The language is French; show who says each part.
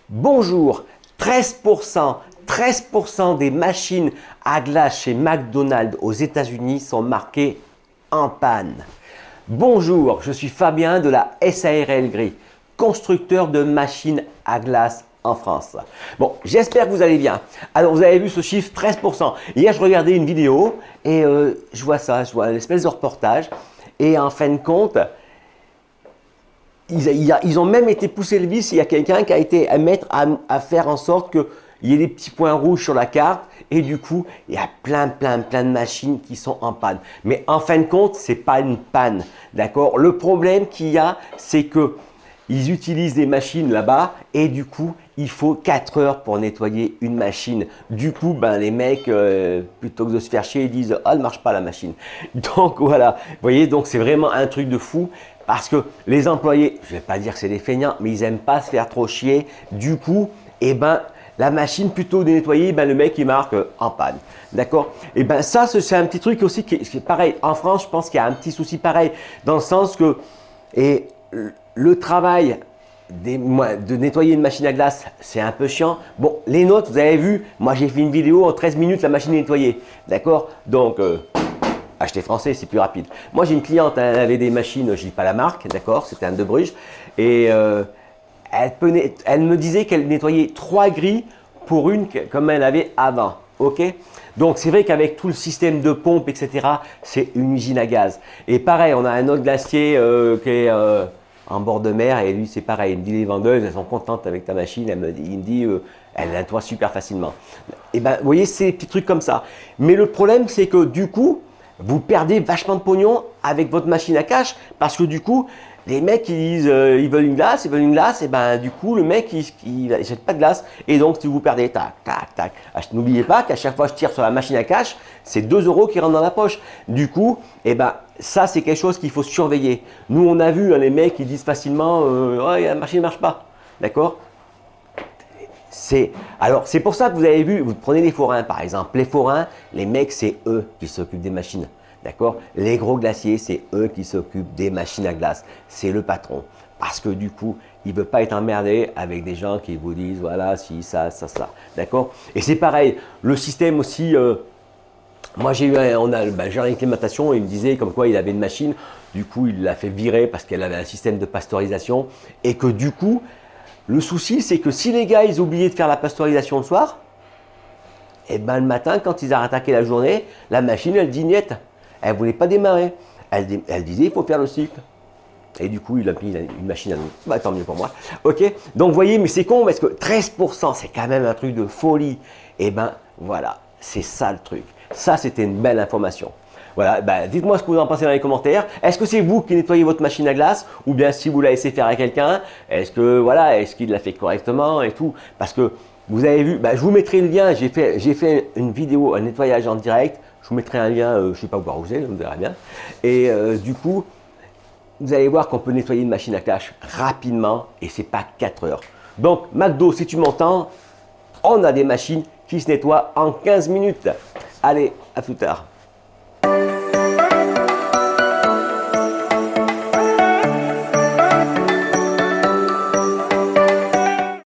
Speaker 1: Bonjour, 13% des machines à glace chez McDonald's aux États-Unis sont marquées en panne. Bonjour, je suis Fabien de la SARL Gris, constructeur de machines à glace en France. Bon, j'espère que vous allez bien. Alors, vous avez vu ce chiffre, 13%. Hier, je regardais une vidéo et je vois ça, je vois une espèce de reportage. Et en fin de compte, ils ont même été poussés le vice. Il y a quelqu'un qui a été à faire en sorte qu'il y ait des petits points rouges sur la carte. Et du coup, il y a plein de machines qui sont en panne. Mais en fin de compte, ce n'est pas une panne. D'accord? Le problème qu'il y a, c'est que ils utilisent des machines là-bas et du coup, il faut 4 heures pour nettoyer une machine. Du coup, les mecs, plutôt que de se faire chier, ils disent « Ah, elle ne marche pas la machine ». Donc voilà, vous voyez, donc c'est vraiment un truc de fou parce que les employés, je ne vais pas dire que c'est des feignants, mais ils n'aiment pas se faire trop chier. Du coup, la machine, plutôt de nettoyer, le mec, il marque en panne. D'accord? Et ça, c'est un petit truc aussi qui est pareil. En France, je pense qu'il y a un petit souci pareil dans le sens que… le travail de nettoyer une machine à glace, c'est un peu chiant. Bon, les nôtres, vous avez vu, moi j'ai fait une vidéo en 13 minutes, la machine est nettoyée. D'accord? Donc, acheter français, c'est plus rapide. Moi j'ai une cliente, elle avait des machines, je ne dis pas la marque, d'accord? C'était un de Bruges. Et elle me disait qu'elle nettoyait 3 grilles pour une comme elle avait avant. Ok? Donc c'est vrai qu'avec tout le système de pompe, etc., c'est une usine à gaz. Et pareil, on a un autre glacier qui est en bord de mer et lui c'est pareil. Il me dit les vendeuses, elles sont contentes avec ta machine. Il me dit, elle nettoie super facilement. Et vous voyez, c'est des petits trucs comme ça. Mais le problème, c'est que du coup, vous perdez vachement de pognon avec votre machine à cash parce que du coup, les mecs ils disent ils veulent une glace, et du coup le mec il n'achète pas de glace et donc si vous perdez tac. N'oubliez pas qu'à chaque fois que je tire sur la machine à cash, c'est 2 € qui rentrent dans la poche. Du coup, ça c'est quelque chose qu'il faut surveiller. Nous on a vu les mecs qui disent facilement la machine ne marche pas. D'accord? Alors c'est pour ça que vous avez vu, vous prenez les forains par exemple. Les forains, les mecs c'est eux qui s'occupent des machines. D'accord? Les gros glaciers, c'est eux qui s'occupent des machines à glace. C'est le patron. Parce que du coup, il ne veut pas être emmerdé avec des gens qui vous disent voilà, si, ça. D'accord? Et c'est pareil, le système aussi. Moi, j'ai eu un acclimatation, il me disait comme quoi il avait une machine. Du coup, il l'a fait virer parce qu'elle avait un système de pasteurisation. Et que du coup, le souci, c'est que si les gars, ils oubliaient de faire la pasteurisation le soir, le matin, quand ils ont attaqué la journée, la machine, elle dit niet. Elle ne voulait pas démarrer. Elle disait il faut faire le cycle. Et du coup, il a mis une machine à nous. Tant mieux pour moi. Ok. Donc, vous voyez, mais c'est con parce que 13%, c'est quand même un truc de folie. Voilà, c'est ça le truc. Ça, c'était une belle information. Voilà, dites-moi ce que vous en pensez dans les commentaires. Est-ce que c'est vous qui nettoyez votre machine à glace ou bien si vous la laissez faire à quelqu'un, est-ce qu'il l'a fait correctement et tout? Parce que vous avez vu, je vous mettrai le lien. J'ai fait une vidéo, un nettoyage en direct. Je vous mettrai un lien, je ne sais pas où vous êtes, vous verrez bien. Et du coup, vous allez voir qu'on peut nettoyer une machine à cash rapidement et ce n'est pas 4 heures. Donc, McDo, si tu m'entends, on a des machines qui se nettoient en 15 minutes. Allez, à plus tard.